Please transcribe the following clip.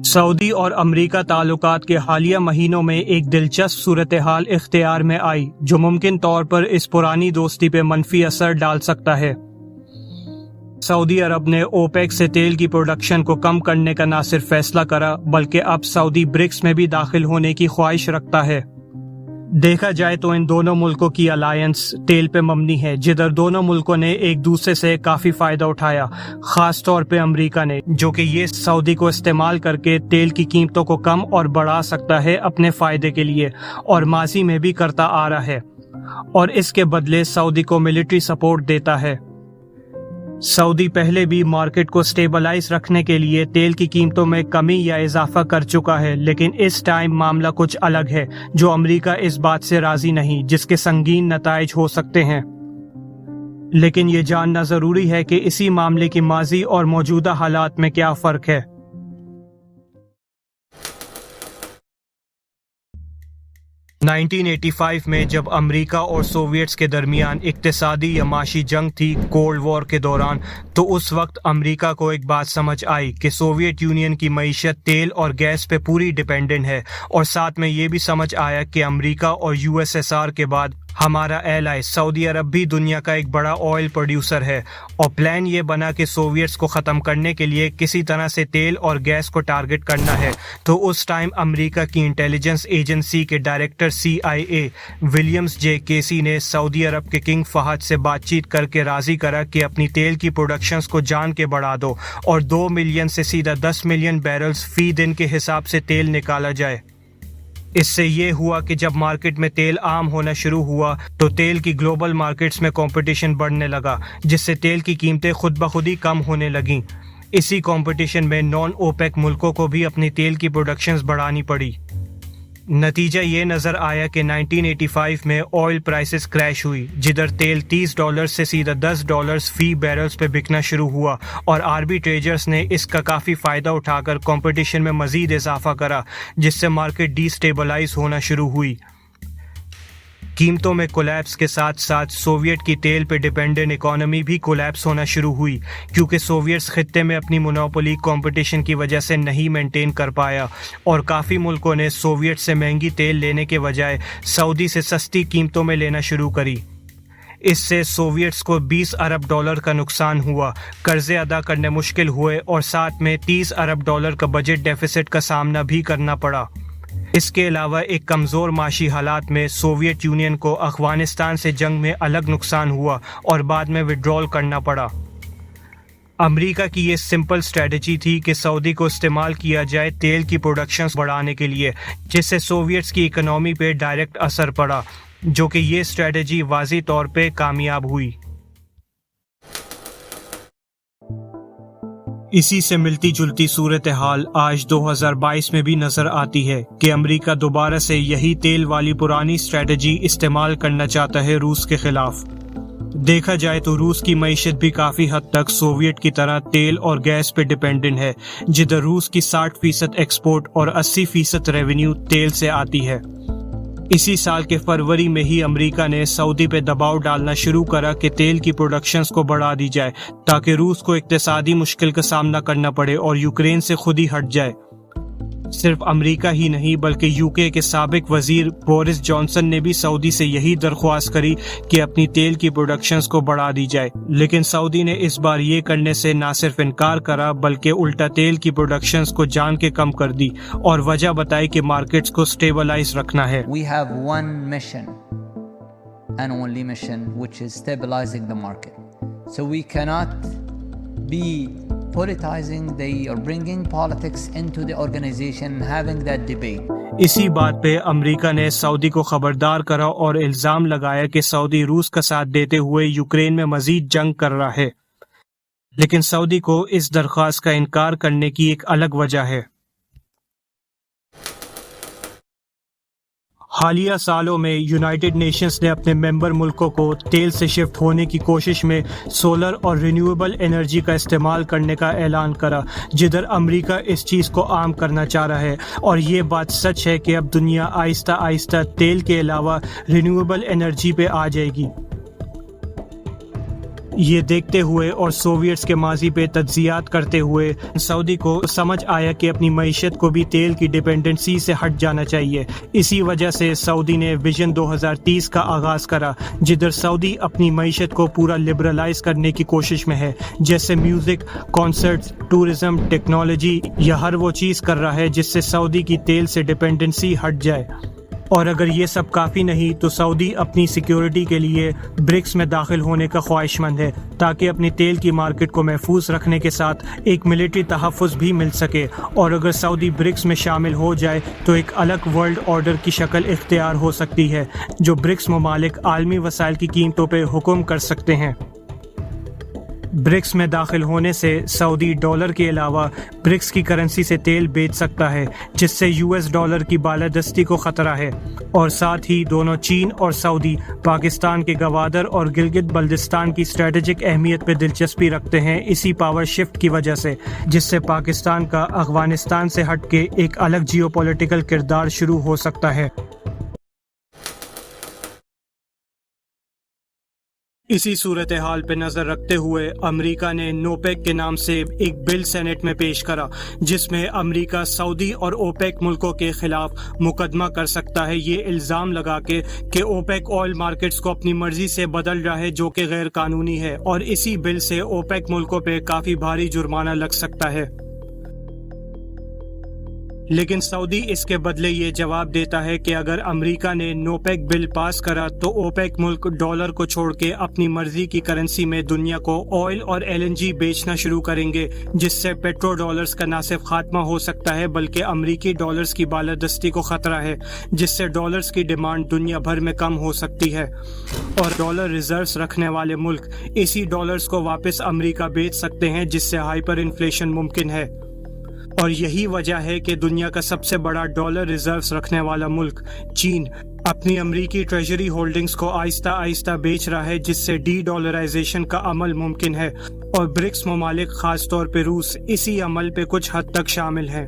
سعودی اور امریکہ تعلقات کے حالیہ مہینوں میں ایک دلچسپ صورتحال اختیار میں آئی جو ممکن طور پر اس پرانی دوستی پہ منفی اثر ڈال سکتا ہے۔ سعودی عرب نے اوپیک سے تیل کی پروڈکشن کو کم کرنے کا نہ صرف فیصلہ کرا بلکہ اب سعودی برکس میں بھی داخل ہونے کی خواہش رکھتا ہے۔ دیکھا جائے تو ان دونوں ملکوں کی الائنس تیل پہ مبنی ہے، جدھر دونوں ملکوں نے ایک دوسرے سے کافی فائدہ اٹھایا، خاص طور پہ امریکہ نے، جو کہ یہ سعودی کو استعمال کر کے تیل کی قیمتوں کو کم اور بڑھا سکتا ہے اپنے فائدے کے لیے، اور ماضی میں بھی کرتا آ رہا ہے، اور اس کے بدلے سعودی کو ملٹری سپورٹ دیتا ہے۔ سعودی پہلے بھی مارکیٹ کو سٹیبلائز رکھنے کے لیے تیل کی قیمتوں میں کمی یا اضافہ کر چکا ہے، لیکن اس ٹائم معاملہ کچھ الگ ہے، جو امریکہ اس بات سے راضی نہیں، جس کے سنگین نتائج ہو سکتے ہیں۔ لیکن یہ جاننا ضروری ہے کہ اسی معاملے کی ماضی اور موجودہ حالات میں کیا فرق ہے۔ 1985 میں جب امریکہ اور سوویٹس کے درمیان اقتصادی یا معاشی جنگ تھی کولڈ وار کے دوران، تو اس وقت امریکہ کو ایک بات سمجھ آئی کہ سوویت یونین کی معیشت تیل اور گیس پہ پوری ڈیپینڈنٹ ہے، اور ساتھ میں یہ بھی سمجھ آیا کہ امریکہ اور USSR کے بعد ہمارا ایلائی سعودی عرب بھی دنیا کا ایک بڑا آئل پروڈیوسر ہے، اور پلان یہ بنا کہ سوویٹس کو ختم کرنے کے لیے کسی طرح سے تیل اور گیس کو ٹارگٹ کرنا ہے۔ تو اس ٹائم امریکہ کی انٹیلیجنس ایجنسی کے ڈائریکٹر CIA ولیمز جے کیسی نے سعودی عرب کے کنگ فہد سے بات چیت کر کے راضی کرا کہ اپنی تیل کی پروڈکشنز کو جان کے بڑھا دو اور 2 ملین سے سیدھا 10 ملین بیرلز فی دن کے حساب سے تیل نکالا جائے۔ اس سے یہ ہوا کہ جب مارکیٹ میں تیل عام ہونا شروع ہوا تو تیل کی گلوبل مارکیٹس میں کمپٹیشن بڑھنے لگا، جس سے تیل کی قیمتیں خود بخود ہی کم ہونے لگیں۔ اسی کمپٹیشن میں نان اوپیک ملکوں کو بھی اپنی تیل کی پروڈکشنز بڑھانی پڑی۔ نتیجہ یہ نظر آیا کہ 1985 میں آئل پرائسز کریش ہوئی، جدھر تیل $30 سے سیدھا $10 فی بیرلز پہ بکنا شروع ہوا، اور آربیٹریجرز نے اس کا کافی فائدہ اٹھا کر کمپٹیشن میں مزید اضافہ کرا، جس سے مارکیٹ ڈی سٹیبلائز ہونا شروع ہوئی۔ قیمتوں میں کولیپس کے ساتھ ساتھ سوویٹ کی تیل پہ ڈیپینڈنٹ اکانومی بھی کولیپس ہونا شروع ہوئی، کیونکہ سوویٹس خطے میں اپنی مونوپولی کمپٹیشن کی وجہ سے نہیں مینٹین کر پایا، اور کافی ملکوں نے سوویٹ سے مہنگی تیل لینے کے بجائے سعودی سے سستی قیمتوں میں لینا شروع کری۔ اس سے سوویٹس کو $20 ارب کا نقصان ہوا، قرضے ادا کرنے مشکل ہوئے، اور ساتھ میں $30 ارب کا بجٹ ڈیفیسٹ کا سامنا بھی کرنا پڑا۔ اس کے علاوہ ایک کمزور معاشی حالات میں سوویت یونین کو افغانستان سے جنگ میں الگ نقصان ہوا اور بعد میں وڈرول کرنا پڑا۔ امریکہ کی یہ سمپل اسٹریٹجی تھی کہ سعودی کو استعمال کیا جائے تیل کی پروڈکشنز بڑھانے کے لیے، جس سے سوویٹس کی اکنامی پہ ڈائریکٹ اثر پڑا، جو کہ یہ اسٹریٹجی واضح طور پہ کامیاب ہوئی۔ اسی سے ملتی جلتی صورتحال آج 2022 میں بھی نظر آتی ہے کہ امریکہ دوبارہ سے یہی تیل والی پرانی اسٹریٹجی استعمال کرنا چاہتا ہے روس کے خلاف۔ دیکھا جائے تو روس کی معیشت بھی کافی حد تک سوویٹ کی طرح تیل اور گیس پہ ڈیپینڈنٹ ہے، جدھر روس کی 60% ایکسپورٹ اور 80% ریونیو تیل سے آتی ہے۔ اسی سال کے فروری میں ہی امریکہ نے سعودی پہ دباؤ ڈالنا شروع کرا کہ تیل کی پروڈکشنز کو بڑھا دی جائے تاکہ روس کو اقتصادی مشکل کا سامنا کرنا پڑے اور یوکرین سے خود ہی ہٹ جائے۔ صرف امریکہ ہی نہیں بلکہ UK کے سابق وزیر بورس جانسن نے بھی سعودی سے یہی درخواست کری کہ اپنی تیل کی پروڈکشنز کو بڑھا دی جائے، لیکن سعودی نے اس بار یہ کرنے سے نہ صرف انکار کرا بلکہ الٹا تیل کی پروڈکشنز کو جان کے کم کر دی، اور وجہ بتائی کہ مارکیٹس کو سٹیبلائز رکھنا ہے۔ We have one mission and only mission, which is stabilizing the market. So we cannot be politicizing or bringing politics into the organization and having that debate. اسی بات پہ امریکہ نے سعودی کو خبردار کرا اور الزام لگایا کہ سعودی روس کا ساتھ دیتے ہوئے یوکرین میں مزید جنگ کر رہا ہے، لیکن سعودی کو اس درخواست کا انکار کرنے کی ایک الگ وجہ ہے۔ حالیہ سالوں میں یونائٹڈ نیشنز نے اپنے ممبر ملکوں کو تیل سے شفٹ ہونے کی کوشش میں سولر اور رینیویبل انرجی کا استعمال کرنے کا اعلان کرا، جدھر امریکہ اس چیز کو عام کرنا چاہ رہا ہے، اور یہ بات سچ ہے کہ اب دنیا آہستہ آہستہ تیل کے علاوہ رینیویبل انرجی پہ آ جائے گی۔ یہ دیکھتے ہوئے اور سوویٹس کے ماضی پہ تجزیات کرتے ہوئے سعودی کو سمجھ آیا کہ اپنی معیشت کو بھی تیل کی ڈیپینڈنسی سے ہٹ جانا چاہیے۔ اسی وجہ سے سعودی نے ویژن 2030 کا آغاز کرا، جدھر سعودی اپنی معیشت کو پورا لبرلائز کرنے کی کوشش میں ہے، جیسے میوزک، کانسرٹس، ٹورزم، ٹیکنالوجی، یا ہر وہ چیز کر رہا ہے جس سے سعودی کی تیل سے ڈیپینڈنسی ہٹ جائے۔ اور اگر یہ سب کافی نہیں تو سعودی اپنی سیکیورٹی کے لیے برکس میں داخل ہونے کا خواہش مند ہے، تاکہ اپنی تیل کی مارکیٹ کو محفوظ رکھنے کے ساتھ ایک ملٹری تحفظ بھی مل سکے۔ اور اگر سعودی برکس میں شامل ہو جائے تو ایک الگ ورلڈ آرڈر کی شکل اختیار ہو سکتی ہے، جو برکس ممالک عالمی وسائل کی قیمتوں پہ حکم کر سکتے ہیں۔ برکس میں داخل ہونے سے سعودی ڈالر کے علاوہ برکس کی کرنسی سے تیل بیچ سکتا ہے، جس سے US ڈالر کی بالادستی کو خطرہ ہے، اور ساتھ ہی دونوں چین اور سعودی پاکستان کے گوادر اور گلگت بلتستان کی اسٹریٹجک اہمیت پہ دلچسپی رکھتے ہیں، اسی پاور شفٹ کی وجہ سے، جس سے پاکستان کا افغانستان سے ہٹ کے ایک الگ جیو پولیٹیکل کردار شروع ہو سکتا ہے۔ اسی صورتحال پہ نظر رکھتے ہوئے امریکہ نے نوپیک کے نام سے ایک بل سینٹ میں پیش کرا، جس میں امریکہ سعودی اور اوپیک ملکوں کے خلاف مقدمہ کر سکتا ہے، یہ الزام لگا کے کہ اوپیک آئل مارکیٹس کو اپنی مرضی سے بدل رہا ہے، جو کہ غیر قانونی ہے، اور اسی بل سے اوپیک ملکوں پہ کافی بھاری جرمانہ لگ سکتا ہے۔ لیکن سعودی اس کے بدلے یہ جواب دیتا ہے کہ اگر امریکہ نے نوپیک بل پاس کرا تو اوپیک ملک ڈالر کو چھوڑ کے اپنی مرضی کی کرنسی میں دنیا کو آئل اور LNG بیچنا شروع کریں گے، جس سے پیٹرو ڈالرز کا نہ صرف خاتمہ ہو سکتا ہے بلکہ امریکی ڈالرز کی بالادستی کو خطرہ ہے، جس سے ڈالرز کی ڈیمانڈ دنیا بھر میں کم ہو سکتی ہے، اور ڈالر ریزروز رکھنے والے ملک اسی ڈالرز کو واپس امریکہ بیچ سکتے ہیں، جس سے ہائپر انفلیشن ممکن ہے۔ اور یہی وجہ ہے کہ دنیا کا سب سے بڑا ڈالر ریزروز رکھنے والا ملک چین اپنی امریکی ٹریجری ہولڈنگز کو آہستہ آہستہ بیچ رہا ہے، جس سے ڈی ڈالرائزیشن کا عمل ممکن ہے، اور برکس ممالک خاص طور پہ روس اسی عمل پہ کچھ حد تک شامل ہیں۔